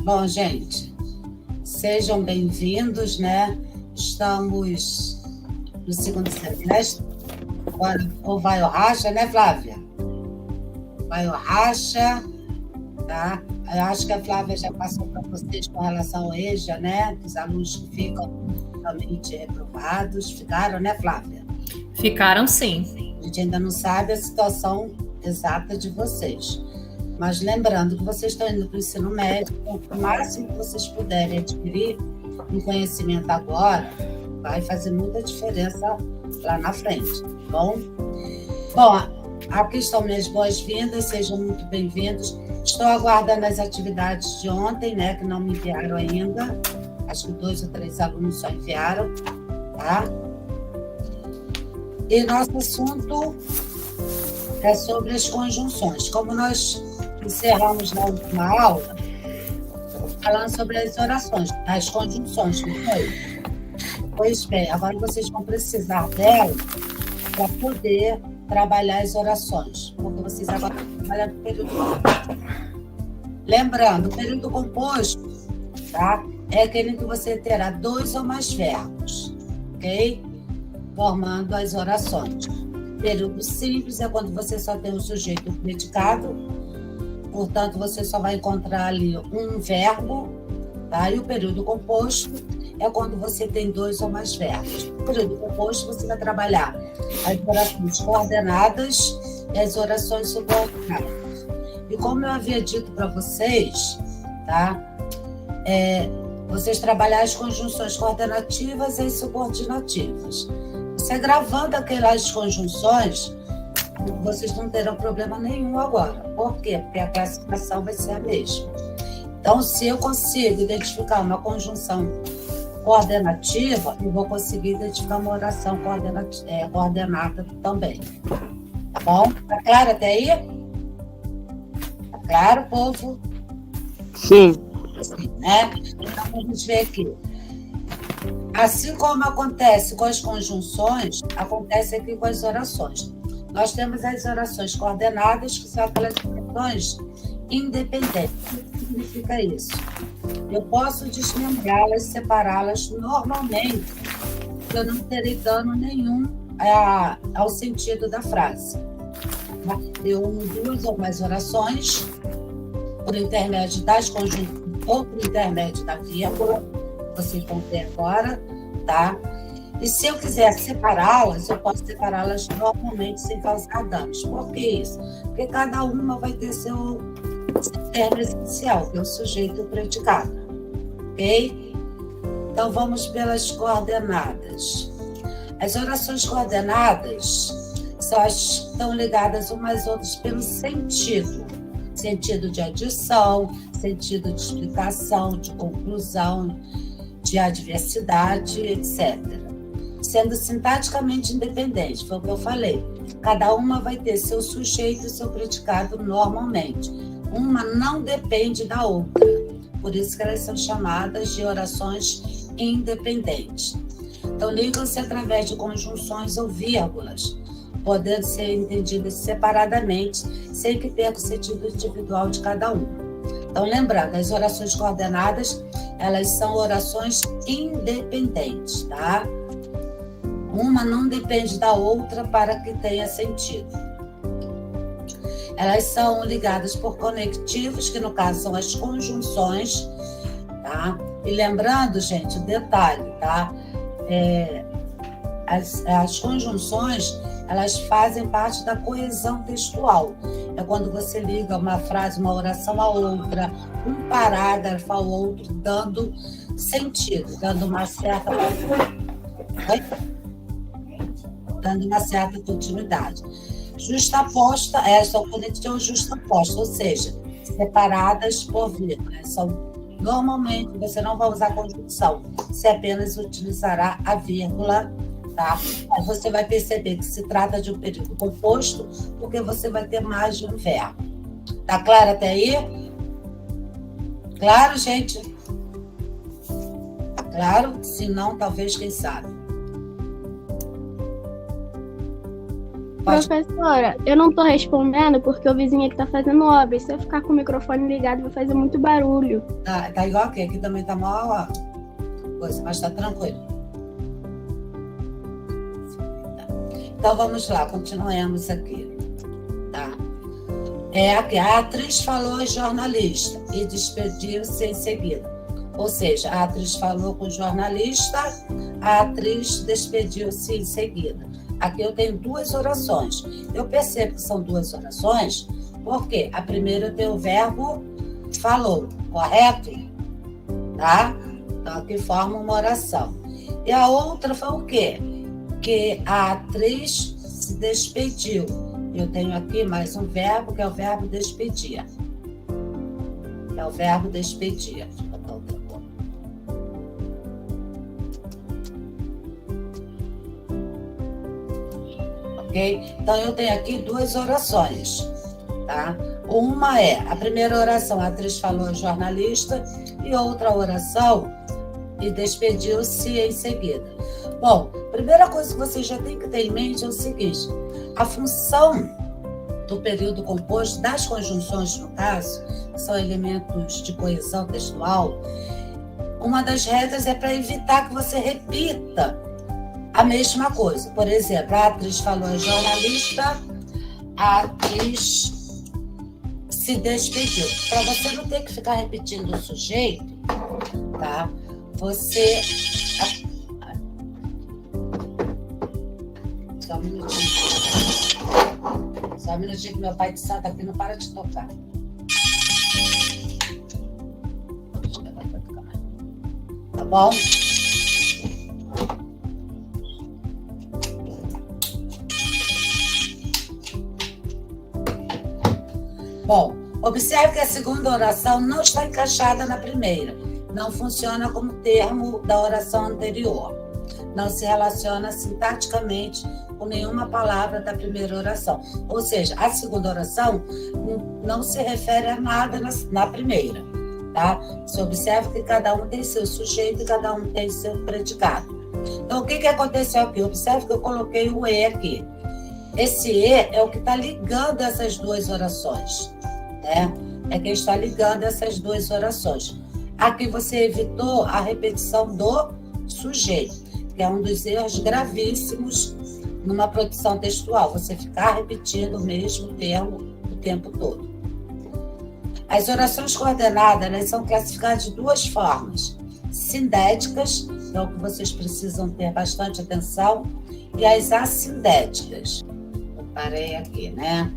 Bom, gente, sejam bem-vindos, né? Estamos no segundo semestre. Agora, ou vai ou racha, né, Flávia? Vai ou racha, tá? Eu acho que a Flávia já passou para vocês com relação ao EJA, né? Os alunos que ficam totalmente reprovados. Ficaram, né, Flávia? Ficaram, sim. A gente ainda não sabe a situação exata de vocês. Mas lembrando que vocês estão indo para o ensino médio, então, o máximo que vocês puderem adquirir um conhecimento agora vai fazer muita diferença lá na frente, tá bom? Bom, aqui estão minhas boas-vindas, sejam muito bem-vindos. Estou aguardando as atividades de ontem, né, que não me enviaram ainda. Acho que 2 ou 3 alunos só enviaram, tá? E nosso assunto é sobre as conjunções. Como nós encerramos na última aula, falando sobre as orações, as conjunções, não foi? Pois bem, agora vocês vão precisar dela para poder trabalhar as orações, porque vocês agora vão trabalhar no período composto. Lembrando, o período composto, tá? É aquele em que você terá 2 ou mais verbos, ok? Formando as orações. Período simples é quando você só tem o sujeito e o predicado, portanto, você só vai encontrar ali um verbo, tá? E o período composto é quando você tem 2 ou mais verbos. No período composto, você vai trabalhar as orações coordenadas e as orações subordinadas. E como eu havia dito para vocês, tá? Vocês trabalhar as conjunções coordenativas e as subordinativas. Você gravando aquelas conjunções, vocês não terão problema nenhum agora. Por quê? Porque a classificação vai ser a mesma. Então, se eu consigo identificar uma conjunção coordenativa, eu vou conseguir identificar uma oração coordenada também. Tá bom? Tá claro até aí? Tá claro, povo? Sim. Sim, né? Então, vamos ver aqui. Assim como acontece com as conjunções, acontece aqui com as orações. Nós temos as orações coordenadas, que são aquelas orações independentes. O que significa isso? Eu posso desmembrá-las, separá-las normalmente, eu não terei dano nenhum ao sentido da frase. Eu uno 2 ou mais orações por intermédio das conjunções ou por intermédio da vírgula, vocês vão ter agora, tá? E se eu quiser separá-las, eu posso separá-las normalmente sem causar danos. Por que isso? Porque cada uma vai ter seu termo essencial, que é o sujeito e o predicado. Ok? Então, vamos pelas coordenadas. As orações coordenadas estão ligadas umas às outras pelo sentido. Sentido de adição, sentido de explicação, de conclusão, de adversidade, etc. Sendo sintaticamente independente, foi o que eu falei. Cada uma vai ter seu sujeito e seu predicado normalmente. Uma não depende da outra. Por isso que elas são chamadas de orações independentes. Então, ligam-se através de conjunções ou vírgulas, podendo ser entendidas separadamente, sem que perca o sentido individual de cada um. Então, lembrando, as orações coordenadas, elas são orações independentes, tá? Uma não depende da outra para que tenha sentido. Elas são ligadas por conectivos, que no caso são as conjunções, tá? E lembrando, gente, detalhe, tá? As conjunções, elas fazem parte da coesão textual. É quando você liga uma frase, uma oração a outra, um parágrafo ao outro, dando sentido, dando uma certa continuidade. Justaposta, são conexões justapostas, ou seja, separadas por vírgula. Normalmente, você não vai usar conjunção, você apenas utilizará a vírgula, tá? Aí você vai perceber que se trata de um período composto, porque você vai ter mais de um verbo. Tá claro até aí? Claro, gente? Tá claro? Se não, talvez, quem sabe. Professora, eu não tô respondendo porque o vizinho aqui tá fazendo obra. E se eu ficar com o microfone ligado, vai fazer muito barulho. Tá igual aqui. Aqui também tá maior coisa, mas tá tranquilo. Então vamos lá, continuemos aqui. Tá? Aqui, a atriz falou ao jornalista e despediu-se em seguida. Ou seja, a atriz falou com o jornalista, a atriz despediu-se em seguida. Aqui eu tenho duas orações. Eu percebo que são duas orações, porque a primeira tem o verbo falou, correto? Tá? Então aqui forma uma oração. E a outra foi o quê? Que a atriz se despediu. Eu tenho aqui mais um verbo, que é o verbo despedir. É o verbo despedir. Ok? Então, eu tenho aqui duas orações, tá? Uma é, a primeira oração, a atriz falou ao jornalista, e outra oração, e despediu-se em seguida. Bom, primeira coisa que você já tem que ter em mente é o seguinte, a função do período composto, das conjunções, no caso, que são elementos de coesão textual, uma das regras é para evitar que você repita a mesma coisa. Por exemplo, a atriz falou ao jornalista, a atriz se despediu. Para você não ter que ficar repetindo o sujeito, tá? Você... Só um minutinho. Só um minutinho que meu pai de santo aqui não para de tocar. Tá bom? Bom, observe que a segunda oração não está encaixada na primeira. Não funciona como termo da oração anterior. Não se relaciona sintaticamente com nenhuma palavra da primeira oração. Ou seja, a segunda oração não se refere a nada na primeira. Tá? Você observa que cada um tem seu sujeito e cada um tem seu predicado. Então, o que aconteceu aqui? Observe que eu coloquei o E aqui. Esse E é o que está ligando essas duas orações. Né? É quem está ligando essas duas orações. Aqui você evitou a repetição do sujeito, que é um dos erros gravíssimos numa produção textual, você ficar repetindo o mesmo termo o tempo todo. As orações coordenadas, elas são classificadas de duas formas. Sindéticas, que é o que vocês precisam ter bastante atenção, e as assindéticas. Eu parei aqui, né?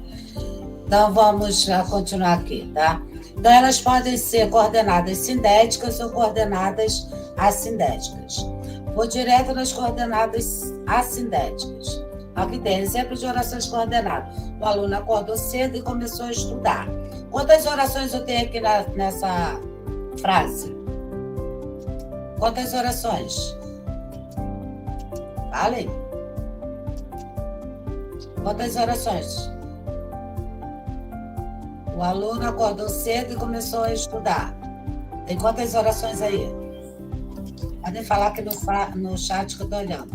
Então, vamos continuar aqui, tá? Então, elas podem ser coordenadas sindéticas ou coordenadas assindéticas. Vou direto nas coordenadas assindéticas. Aqui tem exemplo de orações coordenadas. O aluno acordou cedo e começou a estudar. Quantas orações eu tenho aqui nessa frase? Quantas orações? Falem. Quantas orações? O aluno acordou cedo e começou a estudar. Tem quantas orações aí? Podem falar aqui no chat que eu estou olhando.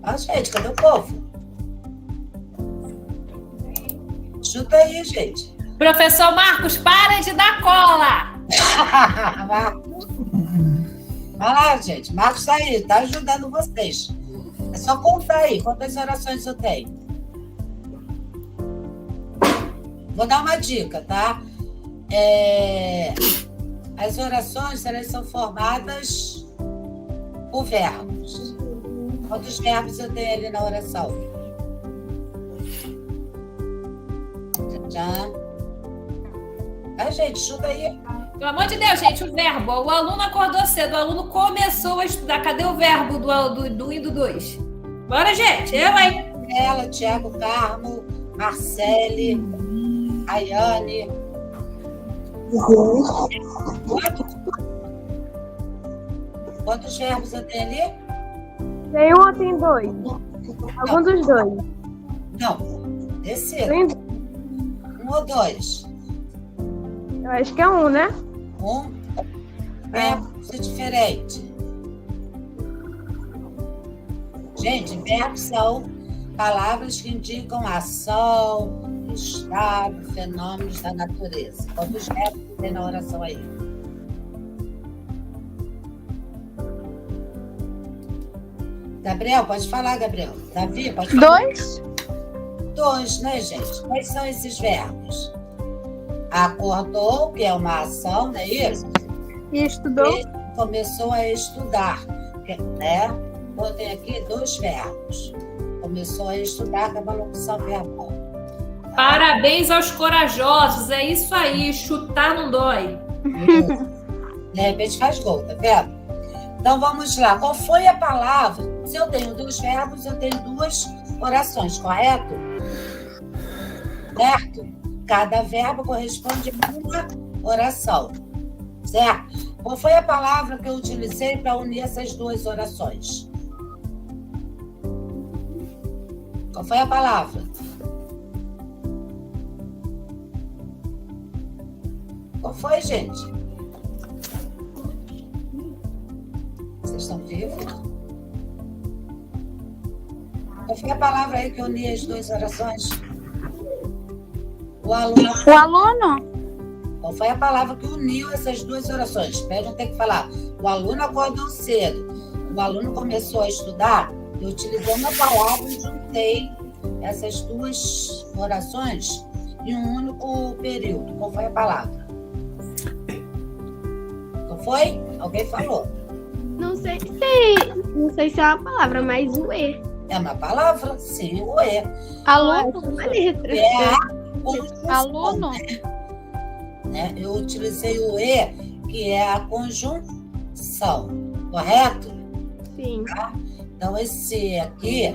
Ah, gente, cadê o povo? Chuta aí, gente. Professor Marcos, para de dar cola! Vai lá, gente. Marcos está aí, está ajudando vocês. É só contar aí quantas orações eu tenho. Vou dar uma dica, tá? As orações, elas são formadas por verbos. Quantos verbos eu tenho ali na oração? Já. Gente, chuta aí. Pelo amor de Deus, gente, o verbo. O aluno acordou cedo, o aluno começou a estudar. Cadê o verbo do e do 2? Bora, gente. Eu, hein? Ela, Tiago, Carmo, Marcele, Ayane. Quantos verbos eu tenho ali? Tem um ou tem dois? Algum dos dois? Não, terceiro. Um ou dois? Eu acho que é um, né? Um verbo diferente. Gente, verbos são palavras que indicam ação, estado, fenômenos da natureza. Quantos verbos tem na oração aí? Gabriel, pode falar, Gabriel. Davi, pode falar. 2. 2, né, gente? Quais são esses verbos? Acordou, que é uma ação, não é isso? E estudou. E começou a estudar, né? Então, tem aqui 2 verbos. Começou a estudar, que é uma locução verbal. Parabéns aos corajosos. É isso aí. Chutar não dói. De repente faz gol, tá vendo? Então, vamos lá. Qual foi a palavra? Se eu tenho 2 verbos, eu tenho 2 orações, correto? Certo? Cada verbo corresponde a uma oração, certo? Qual foi a palavra que eu utilizei para unir essas 2 orações? Qual foi a palavra? Qual foi, gente? Vocês estão vivos? Qual foi a palavra aí que unia as 2 orações? O aluno. O aluno. Qual foi a palavra que uniu essas 2 orações? Espero não ter que falar. O aluno acordou cedo. O aluno começou a estudar. Eu utilizei uma palavra e juntei essas 2 orações em um único período. Qual foi a palavra? Qual foi? Alguém falou? Não sei se é uma palavra, mas o E. É uma palavra? Sim, o E. Aluno. É uma letra. É a conjunção, Aluno. né? Eu utilizei o E, que é a conjunção, correto? Sim. Então, esse E aqui,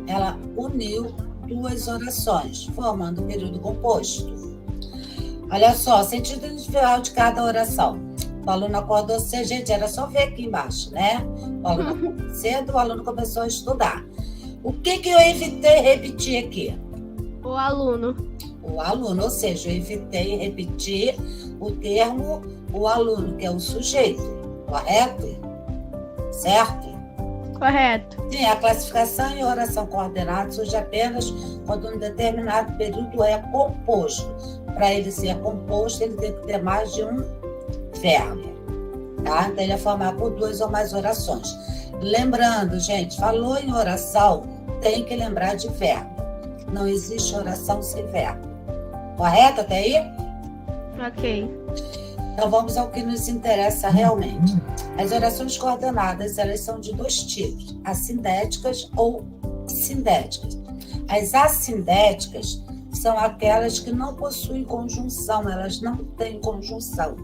ela uniu 2 orações, formando o período composto. Olha só, sentido individual de cada oração. O aluno acordou cedo, gente, era só ver aqui embaixo, né? O aluno acordou cedo, o aluno começou a estudar. O que eu evitei repetir aqui? O aluno. O aluno, ou seja, eu evitei repetir o termo o aluno, que é o sujeito, correto? Certo? Correto. Sim, a classificação e oração coordenada surge apenas quando um determinado período é composto. Para ele ser composto, ele tem que ter mais de um verbo. Tá? Então, ele é formado por 2 ou mais orações. Lembrando, gente, falou em oração, tem que lembrar de verbo. Não existe oração sem verbo. Correto até aí? Ok. Então, vamos ao que nos interessa realmente. As orações coordenadas, elas são de 2 tipos, assindéticas ou sindéticas. As assindéticas são aquelas que não possuem conjunção, elas não têm conjunção.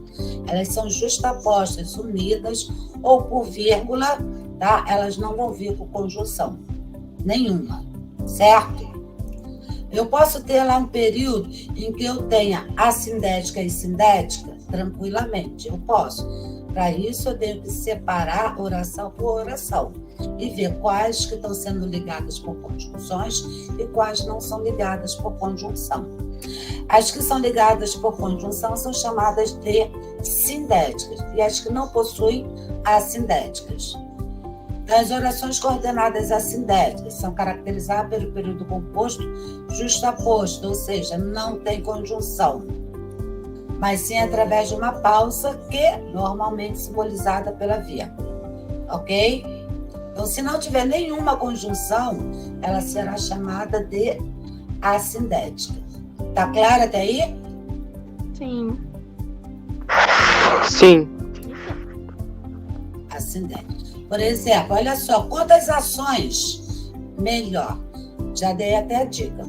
Elas são justapostas, unidas ou por vírgula, tá? Elas não vão vir com conjunção nenhuma, certo? Eu posso ter lá um período em que eu tenha assindética e sindética tranquilamente, eu posso. Para isso, eu tenho que separar oração por oração e ver quais que estão sendo ligadas por conjunções e quais não são ligadas por conjunção. As que são ligadas por conjunção são chamadas de sindéticas e as que não possuem, assindéticas. As orações coordenadas assindéticas são caracterizadas pelo período composto justaposto, ou seja, não tem conjunção, mas sim através de uma pausa que normalmente simbolizada pela vírgula, ok? Então, se não tiver nenhuma conjunção, ela será chamada de assindética. Tá claro até aí? Sim. Sim. Assindética. Por exemplo, olha só, quantas ações, melhor, já dei até a dica.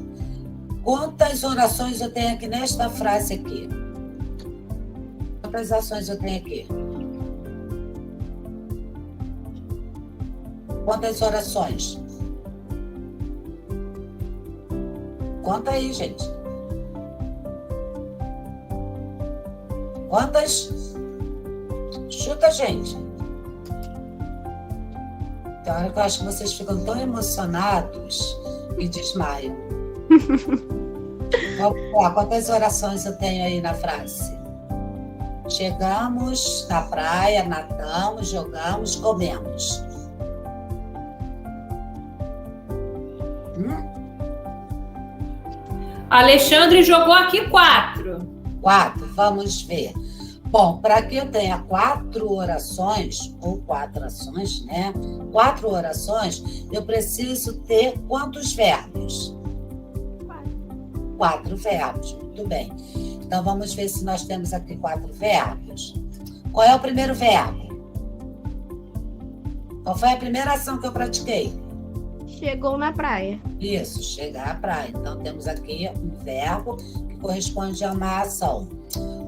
Quantas orações eu tenho aqui nesta frase aqui? Quantas ações eu tenho aqui? Quantas orações? Conta aí, gente. Quantas? Chuta, gente. Tem hora que eu acho que vocês ficam tão emocionados e desmaiam. Vamos lá, quantas orações eu tenho aí na frase? Chegamos na praia, nadamos, jogamos, comemos. Alexandre jogou aqui 4. 4, vamos ver. Bom, para que eu tenha 4 orações, ou 4 ações, né? 4 orações, eu preciso ter quantos verbos? 4 verbos, muito bem. Então, vamos ver se nós temos aqui 4 verbos. Qual é o primeiro verbo? Qual foi a primeira ação que eu pratiquei? Chegou na praia. Isso, chegar à praia. Então, temos aqui um verbo que corresponde a uma ação.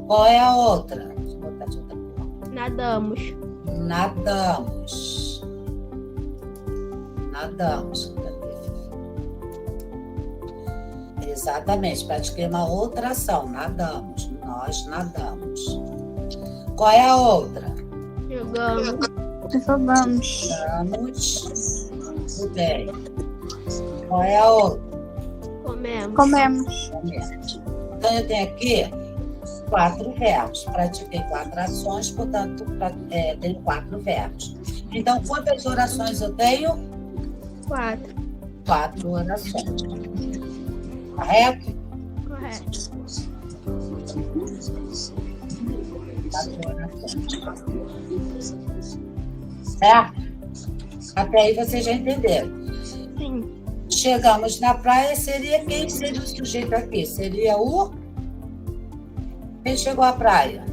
Qual é a outra? Deixa eu botar de outra cor. Nadamos. Nadamos. Nadamos. Exatamente, pratiquei uma outra ação. Nadamos. Nós nadamos. Qual é a outra? Jogamos. Jogamos. Nadamos. Muito bem. Qual é a outra? Comemos. Comemos. Então, eu tenho aqui 4 verbos. Pratiquei 4 ações, portanto, tenho 4 verbos. Então, quantas orações eu tenho? 4. 4 orações. Correto? Correto. 4 orações. Certo? Até aí vocês já entenderam. Sim. Chegamos na praia, seria quem seria o sujeito aqui? Seria o... Quem chegou à praia?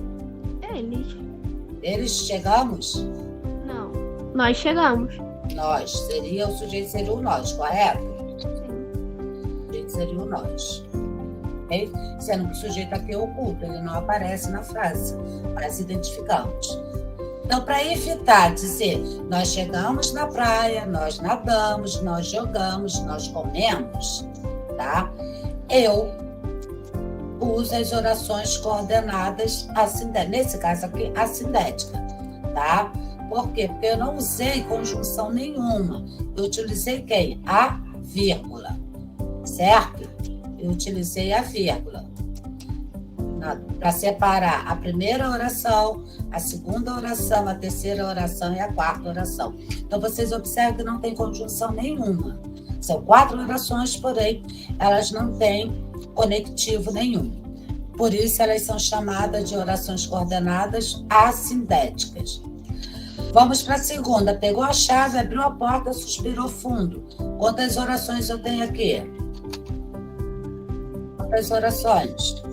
Eles. Eles chegamos? Não. Nós chegamos. Nós. Seria o sujeito, seria o nós, correto? Sim. O sujeito seria o nós. Ok? Sendo que o sujeito aqui é oculto, ele não aparece na frase, mas identificamos. Então, para evitar dizer nós chegamos na praia, nós nadamos, nós jogamos, nós comemos, tá? Eu uso as orações coordenadas assindéticas. Nesse caso aqui, assindética, tá? Por quê? Porque eu não usei conjunção nenhuma. Eu utilizei quem? A vírgula, certo? Eu utilizei a vírgula para separar a primeira oração, a segunda oração, a terceira oração e a quarta oração. Então, vocês observam que não tem conjunção nenhuma. São 4 orações, porém, elas não têm conectivo nenhum. Por isso, elas são chamadas de orações coordenadas assindéticas. Vamos para a segunda. Pegou a chave, abriu a porta, suspirou fundo. Quantas orações eu tenho aqui? Quantas orações?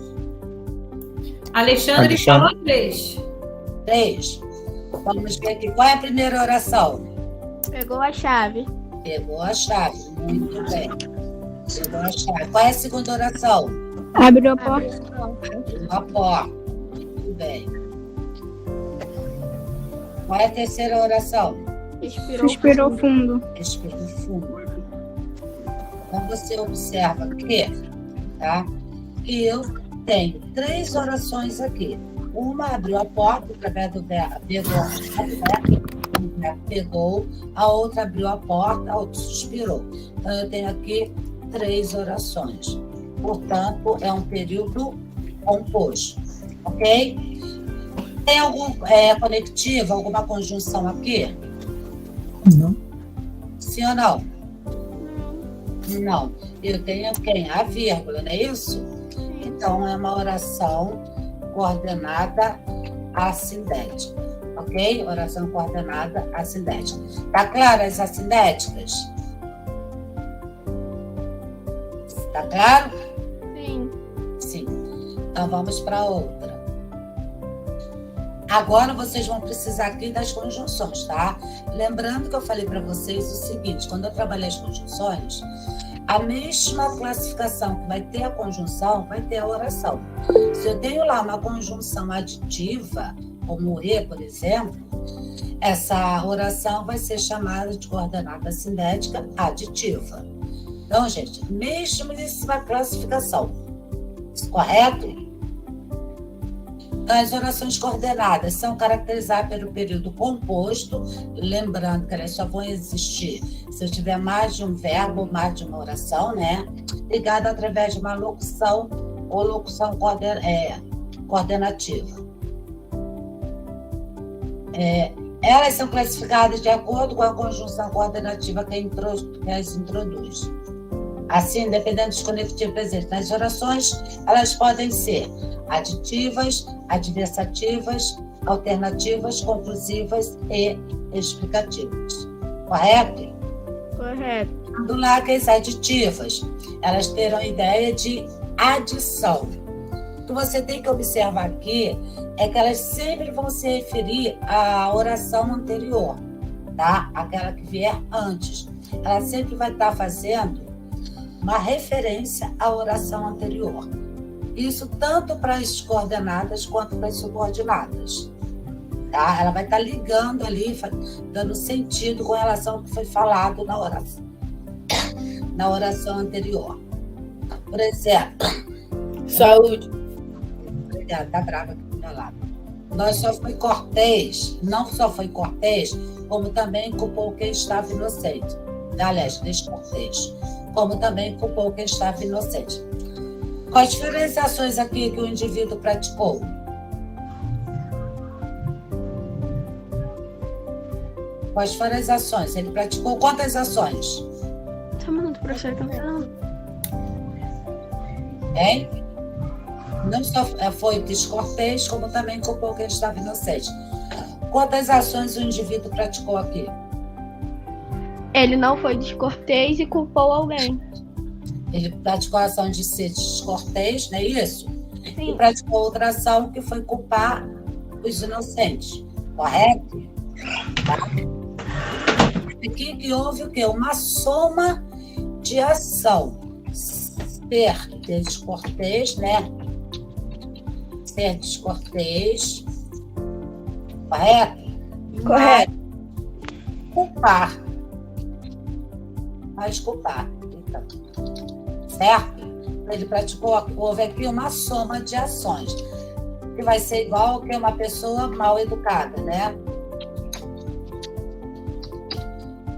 Alexandre falou 3. 3. Vamos ver aqui. Qual é a primeira oração? Pegou a chave. Pegou a chave. Muito bem. Pegou a chave. Qual é a segunda oração? Abriu a porta. Abriu a porta. Muito bem. Qual é a terceira oração? Respirou fundo. Respirou fundo. Então, você observa aqui, tá? Que eu tenho 3 orações aqui. Uma abriu a porta através do verbo pegou, a outra abriu a porta, a outra suspirou. Então, eu tenho aqui 3 orações. Portanto, é um período composto. Ok? Tem algum conectivo, alguma conjunção aqui? Não. Sim ou não? Não. Eu tenho quem? A vírgula, não é isso? Então, é uma oração coordenada assindética, ok? Oração coordenada assindética. Tá claro as assindéticas? Tá claro? Sim. Sim. Então, vamos para outra. Agora, vocês vão precisar aqui das conjunções, tá? Lembrando que eu falei para vocês o seguinte, quando eu trabalhei as conjunções, a mesma classificação que vai ter a conjunção, vai ter a oração. Se eu tenho lá uma conjunção aditiva, como e, por exemplo, essa oração vai ser chamada de coordenada assindética aditiva. Então, gente, mesmíssima classificação. Correto? Então, as orações coordenadas são caracterizadas pelo período composto, lembrando que elas só vão existir se eu tiver mais de um verbo, mais de uma oração, né? Ligada através de uma locução ou locução coordenativa. Elas são classificadas de acordo com a conjunção coordenativa que as introduz. Assim, dependendo dos conectivos presentes nas orações, elas podem ser aditivas, adversativas, alternativas, conclusivas e explicativas. Correto? Correto. Do lá que as aditivas, elas terão ideia de adição. O que você tem que observar aqui é que elas sempre vão se referir à oração anterior, tá? Aquela que vier antes. Ela sempre vai estar fazendo uma referência à oração anterior. Isso tanto para as coordenadas quanto para as subordinadas. Tá? Ela vai estar ligando ali, dando sentido com relação ao que foi falado na oração anterior. Por exemplo, Saúde. obrigada, tá brava aqui do meu lado. Nós só foi cortês, não só foi cortês, como também culpou quem estava inocente. Aliás, descortês. Como também culpou quem estava inocente. Quais diferenciações aqui que o indivíduo praticou? Quais foram as ações? Ele praticou quantas ações? Só um minuto, professor, tá falando? Hein? Não só foi descortês, como também culpou quem estava inocente. Quantas ações o indivíduo praticou aqui? Ele não foi descortês e culpou alguém. Ele praticou a ação de ser descortês, não é isso? E Sim. praticou outra ação que foi culpar os inocentes. Correto? Tá? Aqui que houve o quê? Uma soma de ação. Ser descortês, né? Ser descortês. Correto? Correto. Mas culpar. Mas culpar. Então, certo? Ele praticou, houve aqui uma soma de ações. Que vai ser igual que uma pessoa mal educada, né?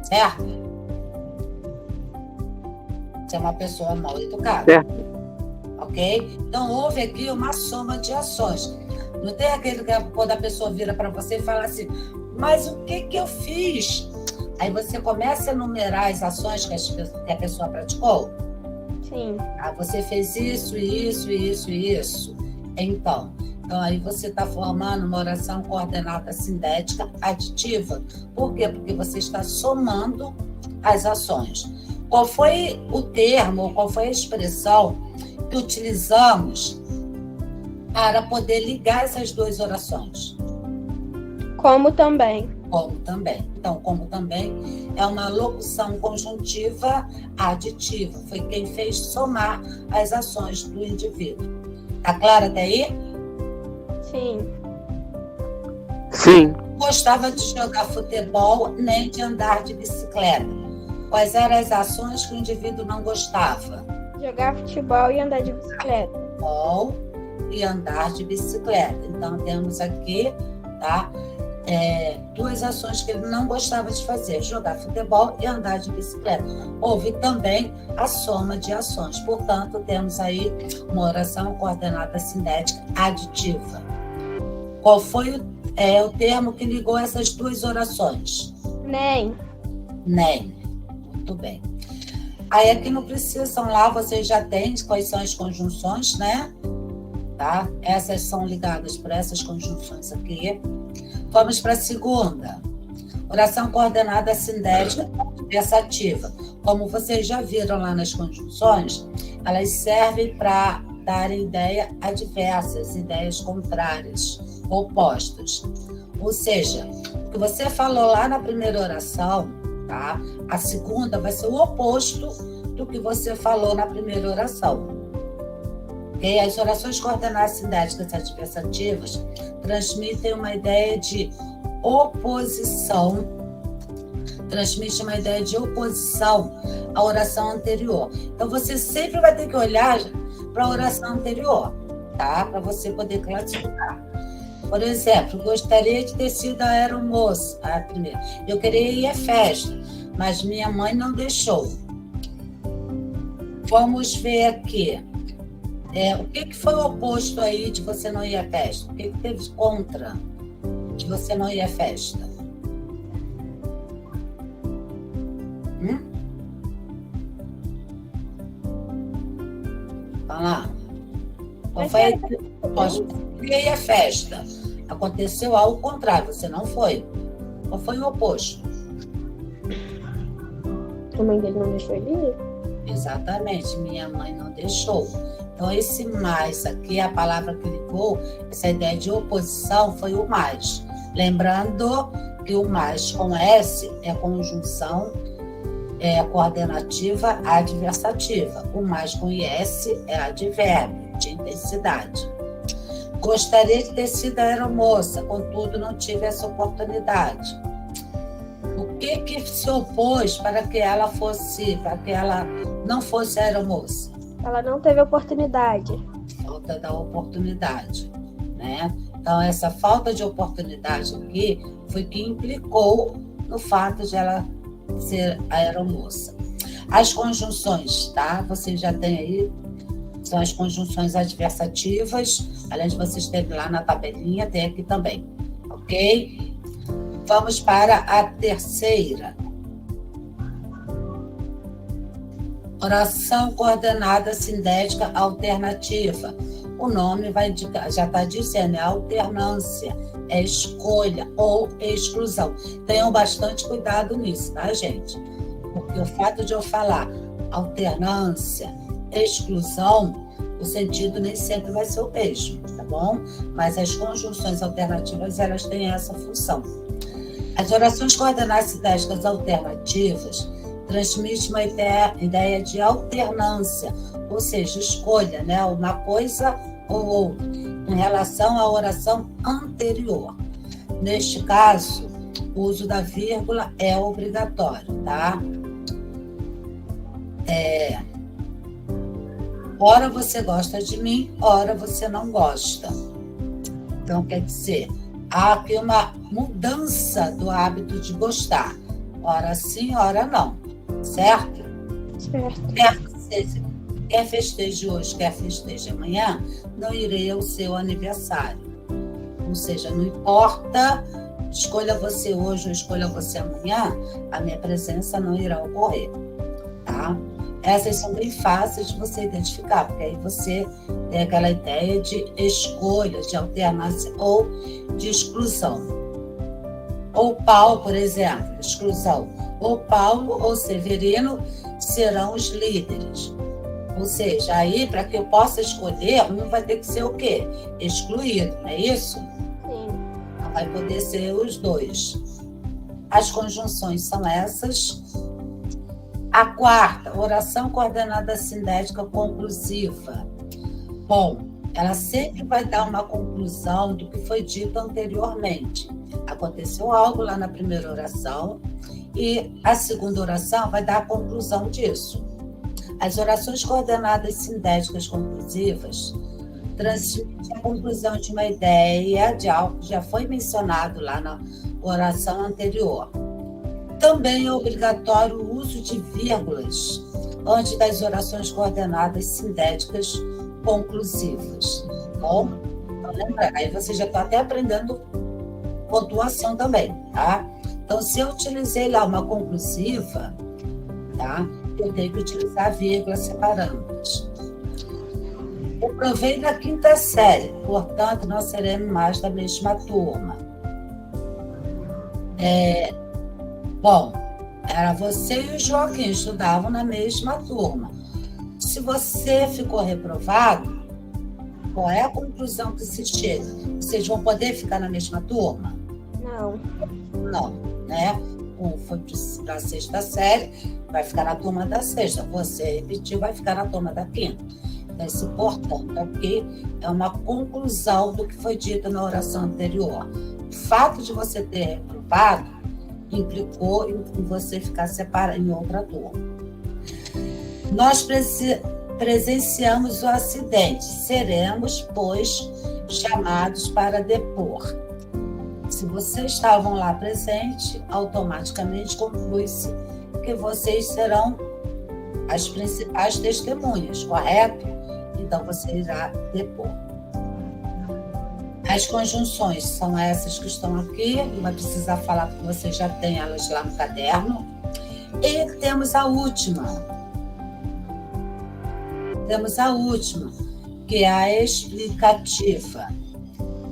Certo? Ser uma pessoa mal educada. Certo. Ok? Então, houve aqui uma soma de ações. Não tem aquele que quando a pessoa vira para você e fala assim, mas o que eu fiz? Aí você começa a enumerar as ações que a pessoa praticou. Sim. Ah, você fez isso, isso, isso e isso. Então aí você está formando uma oração coordenada sindética aditiva. Por quê? Porque você está somando as ações. Qual foi o termo, qual foi a expressão que utilizamos para poder ligar essas duas orações? Como também. Como também. Então, como também é uma locução conjuntiva aditiva. Foi quem fez somar as ações do indivíduo. Tá claro até aí? Sim. Sim. Gostava de jogar futebol nem de andar de bicicleta. Quais eram as ações que o indivíduo não gostava? Jogar futebol e andar de bicicleta. Futebol e andar de bicicleta. Então, temos aqui, tá? Duas ações que ele não gostava de fazer, jogar futebol e andar de bicicleta. Houve também a soma de ações. Portanto, temos aí uma oração coordenada cinética aditiva. Qual foi o termo que ligou essas duas orações? Nem. Nem. Muito bem. Aí aqui no Precisam lá, vocês já têm quais são as conjunções, né? Tá? Essas são ligadas por essas conjunções aqui. Vamos para a segunda. Oração coordenada sindética adversativa. Como vocês já viram lá nas conjunções, elas servem para darem ideia adversas, ideias contrárias, opostas. Ou seja, o que você falou lá na primeira oração, tá? A segunda vai ser o oposto do que você falou na primeira oração. Okay? As orações coordenadas sindéticas adversativas transmitem uma ideia de oposição, à oração anterior. Então, você sempre vai ter que olhar para a oração anterior, tá? Para você poder classificar. Por exemplo, gostaria de ter sido a aeromoça, a primeira. Eu queria ir à festa, mas minha mãe não deixou. Vamos ver aqui. O que foi o oposto aí de você não ir à festa? O que teve contra de você não ir à festa? Qual foi a festa? Aconteceu ao contrário, você não foi. Qual foi o oposto? A mãe dele não deixou ele ir? Exatamente, minha mãe não deixou. Então, esse mais aqui, a palavra que ligou, essa ideia de oposição foi o mais. Lembrando que o mais com S é conjunção coordenativa adversativa. O mais com IS é advérbio de intensidade. Gostaria de ter sido aeromoça, contudo não tive essa oportunidade. O que se opôs para que ela não fosse aeromoça? Ela não teve oportunidade. Falta da oportunidade, né? Então, essa falta de oportunidade aqui foi que implicou no fato de ela ser aeromoça. As conjunções, tá? Vocês já têm aí, são as conjunções adversativas, além de vocês terem lá na tabelinha, tem aqui também, ok? Vamos para a terceira. Oração coordenada sindética alternativa. O nome vai indicar, já está dizendo, é alternância, é escolha ou exclusão. Tenham bastante cuidado nisso, tá, gente? Porque o fato de eu falar alternância, exclusão, o sentido nem sempre vai ser o mesmo, tá bom? Mas as conjunções alternativas, elas têm essa função. As orações coordenadas sindéticas alternativas transmitem uma ideia de alternância, ou seja, escolha, né? Uma coisa ou outra, em relação à oração anterior. Neste caso, o uso da vírgula é obrigatório, tá? Ora você gosta de mim, ora você não gosta. Então, quer dizer, há aqui uma mudança do hábito de gostar. Ora sim, ora não. Certo? Certo. Quer festeje hoje, quer festeje amanhã, não irei ao seu aniversário. Ou seja, não importa, escolha você hoje ou escolha você amanhã, a minha presença não irá ocorrer. Tá? Essas são bem fáceis de você identificar, porque aí você tem aquela ideia de escolha, de alternância ou de exclusão. Ou Paulo, por exemplo, exclusão. Ou Paulo ou Severino serão os líderes. Ou seja, aí, para que eu possa escolher, um vai ter que ser o quê? Excluído, não é isso? Sim. Não vai poder ser os dois. As conjunções são essas. A quarta, oração coordenada sindética conclusiva. Bom, ela sempre vai dar uma conclusão do que foi dito anteriormente. Aconteceu algo lá na primeira oração e a segunda oração vai dar a conclusão disso. As orações coordenadas sindéticas conclusivas transmitem a conclusão de uma ideia de algo que já foi mencionado lá na oração anterior. Também é obrigatório o uso de vírgulas antes das orações coordenadas sindéticas conclusivas. Bom, então lembra, aí você já está até aprendendo pontuação também, tá? Então, se eu utilizei lá uma conclusiva, tá? Eu tenho que utilizar vírgula separando-as. Eu provei da quinta série, portanto, nós seremos mais da mesma turma. Bom, era você e o Joaquim, estudavam na mesma turma. Se você ficou reprovado, qual é a conclusão que se chega? Vocês vão poder ficar na mesma turma? Não. Não, né? Um foi para a sexta série, vai ficar na turma da sexta. Você repetiu, vai ficar na turma da quinta. Então, isso, portanto, aqui é uma conclusão do que foi dito na oração anterior. O fato de você ter reprovado implicou em você ficar separado em outra turma. Nós presenciamos o acidente. Seremos, pois, chamados para depor. Se vocês estavam lá presentes, automaticamente conclui-se que vocês serão as principais testemunhas, correto? Então, você irá depor. As conjunções são essas que estão aqui, não vai precisar falar porque você já tem elas lá no caderno. E temos a última. que é a explicativa.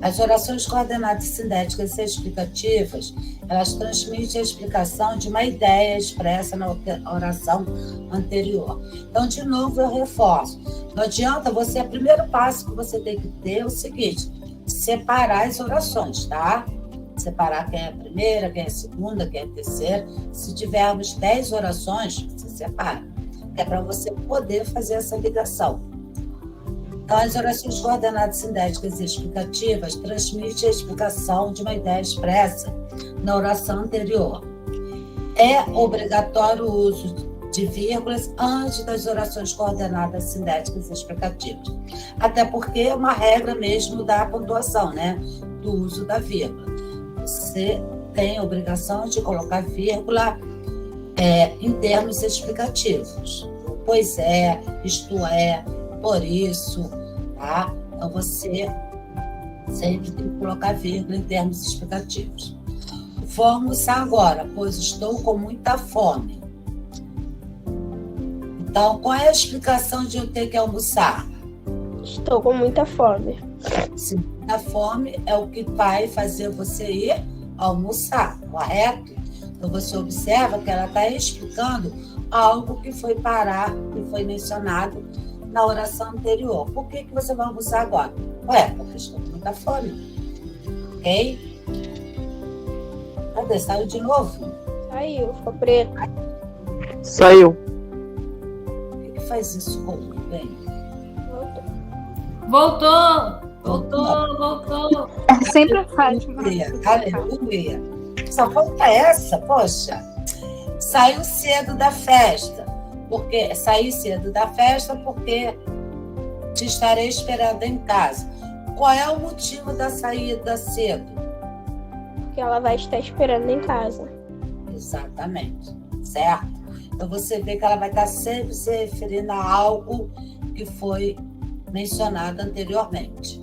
As orações coordenadas sintéticas e explicativas, elas transmitem a explicação de uma ideia expressa na oração anterior. Então, de novo, eu reforço. Não adianta você, o primeiro passo que você tem que ter é o seguinte, separar as orações, tá? Separar quem é a primeira, quem é a segunda, quem é a terceira. Se tivermos 10 orações, você separa. É para você poder fazer essa ligação. Então, as orações coordenadas sintéticas e explicativas transmitem a explicação de uma ideia expressa na oração anterior. É obrigatório o uso de vírgulas antes das orações coordenadas sintéticas e explicativas. Até porque é uma regra mesmo da pontuação, né? Do uso da vírgula. Você tem a obrigação de colocar vírgula em termos explicativos. Pois é, isto é, por isso, tá? Então você sempre tem que colocar vírgula em termos explicativos. Vou almoçar agora, pois estou com muita fome. Então, qual é a explicação de eu ter que almoçar? Estou com muita fome. Se muita fome é o que vai fazer você ir almoçar, correto? Então, você observa que ela está explicando algo que foi que foi mencionado na oração anterior. Por que você vai almoçar agora? Porque estou com muita fome. Ok? Cadê? Saiu de novo? Saiu, ficou preto. Saiu. Por que faz isso comigo, bem? Voltou. Sempre faz. Aleluia. Só falta essa, poxa. Saiu cedo da festa. Saí cedo da festa porque te estarei esperando em casa. Qual é o motivo da saída cedo? Porque ela vai estar esperando em casa. Exatamente. Certo? Então você vê que ela vai estar sempre se referindo a algo que foi mencionado anteriormente.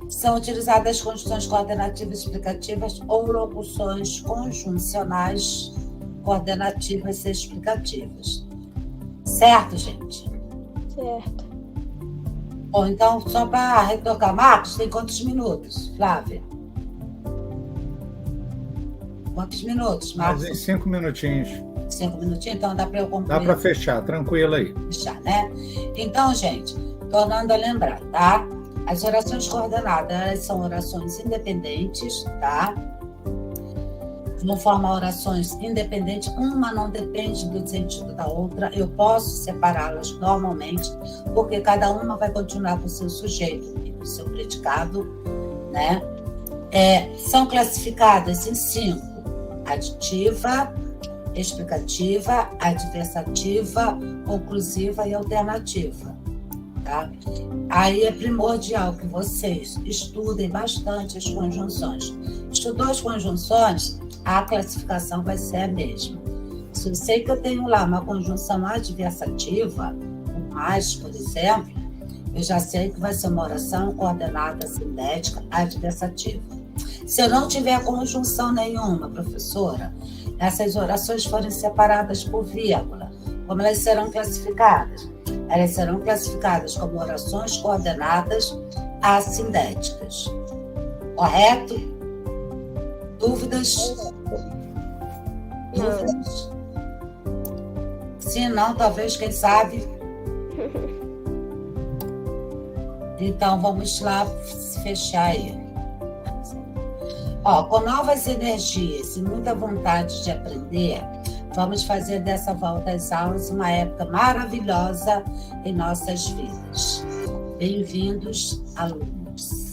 São utilizadas as conjunções coordenativas explicativas ou locuções conjuncionais coordenativas e explicativas. Certo, gente? Certo. Bom, então, só para retocar, Marcos, tem quantos minutos, Flávia? Quantos minutos, Marcos? Mais 5 minutinhos. 5 minutinhos? Então dá para eu concluir. Dá para fechar, tranquilo aí. Fechar, né? Então, gente, tornando a lembrar, tá? As orações coordenadas, elas são orações independentes, tá? Vão formar orações independentes, uma não depende do sentido da outra. Eu posso separá-las normalmente, porque cada uma vai continuar com o seu sujeito e com o seu predicado, né? São classificadas em 5: aditiva, explicativa, adversativa, conclusiva e alternativa. Tá? Aí é primordial que vocês estudem bastante as conjunções. Estudou as conjunções, a classificação vai ser a mesma. Se eu sei que eu tenho lá uma conjunção adversativa, o mais, por exemplo, eu já sei que vai ser uma oração coordenada sintética adversativa. Se eu não tiver conjunção nenhuma, professora, essas orações forem separadas por vírgula, como elas serão classificadas? Elas serão classificadas como orações coordenadas assindéticas. Correto? Dúvidas? Dúvidas? Se não, talvez, quem sabe. Então, vamos lá fechar aí. Com novas energias e muita vontade de aprender, vamos fazer dessa volta às aulas uma época maravilhosa em nossas vidas. Bem-vindos, alunos.